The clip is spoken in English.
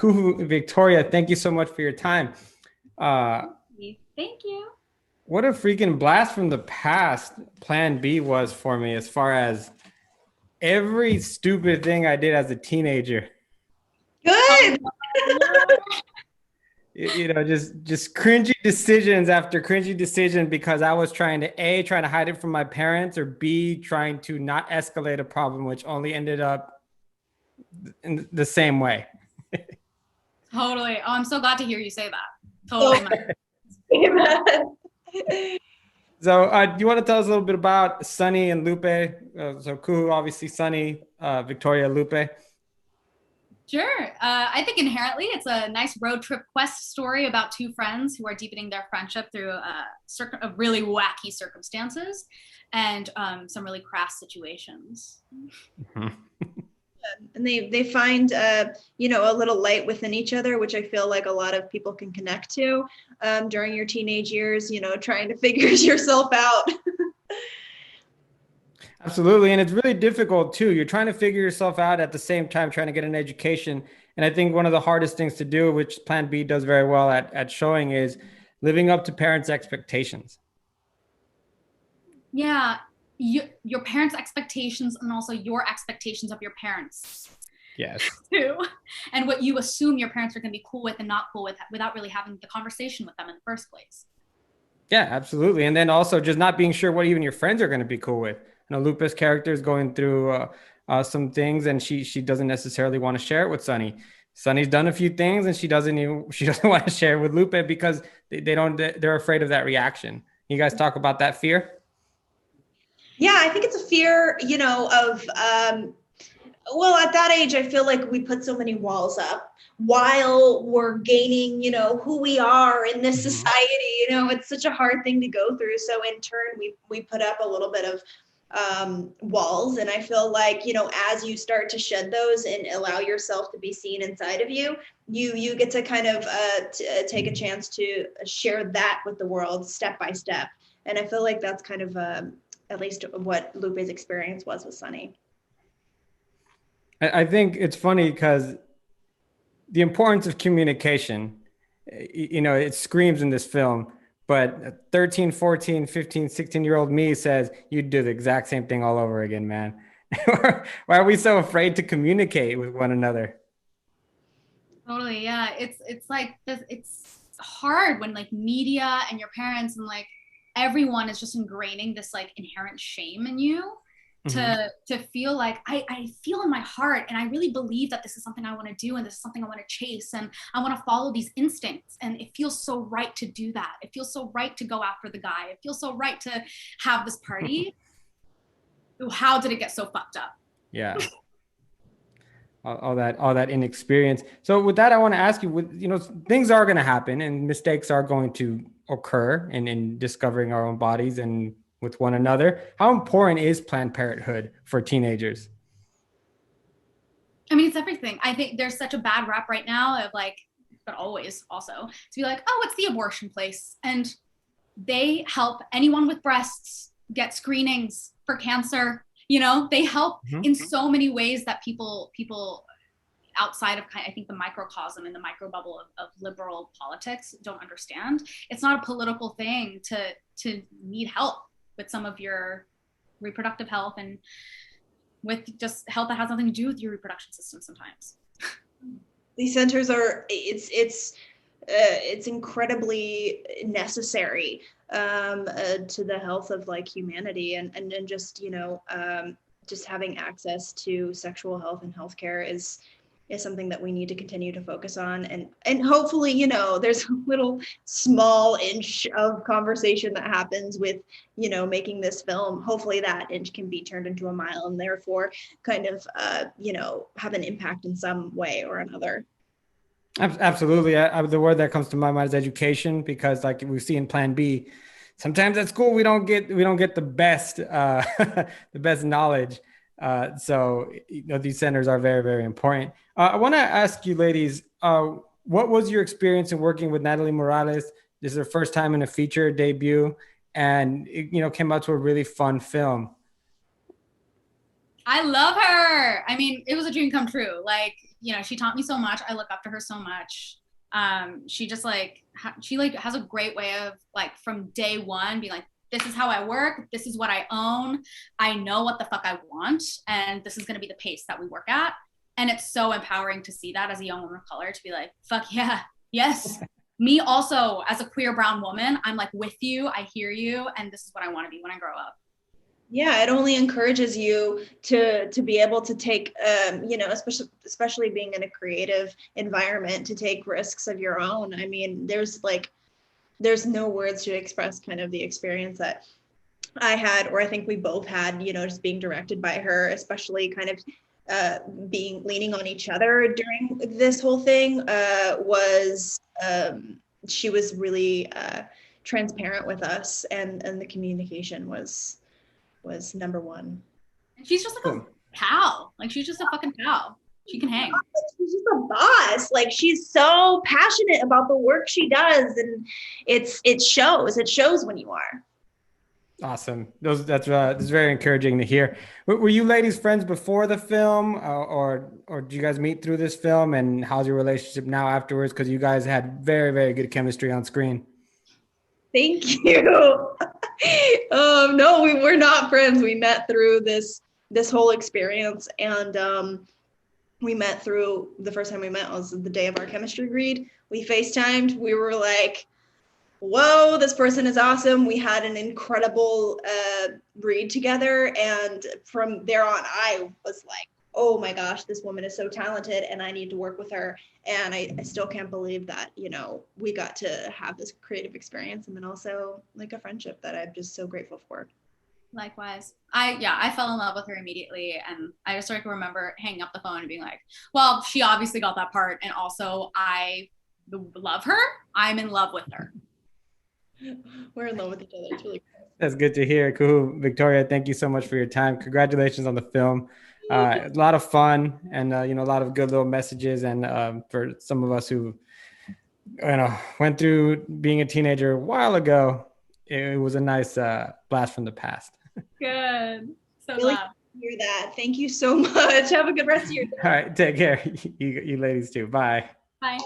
Kuhoo Victoria, thank you so much for your time. Uh, Thank you. what a freaking blast from the past Plan B was for me, as far as every stupid thing I did as a teenager. Oh, Good. no. Just cringy decisions after cringy decision because I was trying to trying to hide it from my parents, or B, trying to not escalate a problem, which only ended up in the same way. Totally. Oh, I'm so glad to hear you say that. So, Totally. So, do you want to tell us a little bit about Sunny and Lupe? So, Kuhu, obviously, Sunny, Victoria, Lupe. Sure. I think inherently it's a nice road trip quest story about two friends who are deepening their friendship through really wacky circumstances and some really crass situations. Mhm. and they find a little light within each other, which I feel like a lot of people can connect to during your teenage years, trying to figure yourself out. Absolutely. And it's really difficult too. You're trying to figure yourself out at the same time, trying to get an education. And I think one of the hardest things to do, which Plan B does very well at showing, is living up to parents' expectations. Yeah. Your parents' expectations and also your expectations of your parents Yes. too. And what you assume your parents are going to be cool with and not cool with without really having the conversation with them in the first place. Yeah, absolutely. And then also just not being sure what even your friends are going to be cool with. Lupe's character is going through some things, and she doesn't necessarily want to share it with Sunny. Sunny's done a few things, and she doesn't want to share it with Lupe because they're afraid of that reaction. You guys talk about that fear? Yeah, I think it's a fear, of well, at that age, I feel like we put so many walls up while we're gaining, who we are in this society. It's such a hard thing to go through. So in turn, we put up a little bit of walls. And I feel like, as you start to shed those and allow yourself to be seen inside of you, you get to kind of take a chance to share that with the world step by step. And I feel like that's kind of at least what Lupe's experience was with Sunny. I think it's funny because the importance of communication, it screams in this film, but 13, 14, 15, 16-year-old me says you'd do the exact same thing all over again, man. Why are we so afraid to communicate with one another? Totally. Yeah. It's like this, it's hard when like media and your parents and like everyone is just ingraining this like inherent shame in you Mhm. to feel like I feel in my heart and I really believe that this is something I want to do and this is something I want to chase and I want to follow these instincts and it feels so right to do that. It feels so right to go after the guy. It feels so right to have this party. How did it get so fucked up? Yeah. All that inexperience. So with that, I want to ask you, things are going to happen and mistakes are going to occur in discovering our own bodies and with one another. How important is Planned Parenthood for teenagers? I mean, it's everything. I think there's such a bad rap right now of like, but always also to be like, oh, it's the abortion place. And they help anyone with breasts get screenings for cancer. They help Mhm. in so many ways that people outside of I think the microcosm and the micro bubble of liberal politics don't understand. It's not a political thing to need help with some of your reproductive health and with just health that has nothing to do with your reproduction system sometimes. These centers are it's incredibly necessary to the health of like humanity and just just having access to sexual health and healthcare is something that we need to continue to focus on and hopefully there's a little small inch of conversation that happens with making this film. Hopefully that inch can be turned into a mile and therefore kind of have an impact in some way or another. Absolutely. The word that comes to my mind is education, because like we see in Plan B, sometimes at school we don't get the best the best knowledge. So these centers are very, very important. I want to ask you, ladies, what was your experience in working with Natalie Morales? This is her first time in a feature debut, and it came out to a really fun film. I love her. I mean, it was a dream come true. Like, you know, she taught me so much. I look up to her so much. She just like, she like has a great way of like from day one being like, this is how I work. This is what I own. I know what the fuck I want. And this is going to be the pace that we work at. And it's so empowering to see that as a young woman of color to be like, fuck yeah, yes. Me also as a queer brown woman, I'm like with you. I hear you. And this is what I want to be when I grow up. Yeah, it only encourages you to be able to take, you know, especially being in a creative environment, to take risks of your own. I mean, there's no words to express kind of the experience that I had, or I think we both had, you know, just being directed by her, especially kind of leaning on each other during this whole thing was she was really transparent with us, and the communication was number one. And she's just like a cow. Like she's just a fucking cow. She can hang. She's just a boss. Like she's so passionate about the work she does, and it shows when you are. Awesome. That's very encouraging to hear. Were you ladies friends before the film, or did you guys meet through this film? And how's your relationship now afterwards? Because you guys had very, very good chemistry on screen. Thank you. No, we were not friends. We met through this whole experience, and we met through the first time we met was the day of our chemistry read. We FaceTimed. We were like, whoa, this person is awesome. We had an incredible read together. And from there on, I was like, oh my gosh, this woman is so talented and I need to work with her. And I still can't believe that, you know, we got to have this creative experience, and then also like a friendship that I'm just so grateful for. Likewise. I fell in love with her immediately, and I just like remember hanging up the phone and being like, well, she obviously got that part, and also I love her. I'm in love with her. We're in love with each other. It's really cool. That's good to hear. Kuhoo. Victoria, thank you so much for your time. Congratulations on the film. A lot of fun, and you know, a lot of good little messages. And for some of us who, you know, went through being a teenager a while ago, it was a nice blast from the past. Good. So Really glad. hear that. Thank you so much. Have a good rest of your day. All right, take care. You ladies too. Bye. Bye.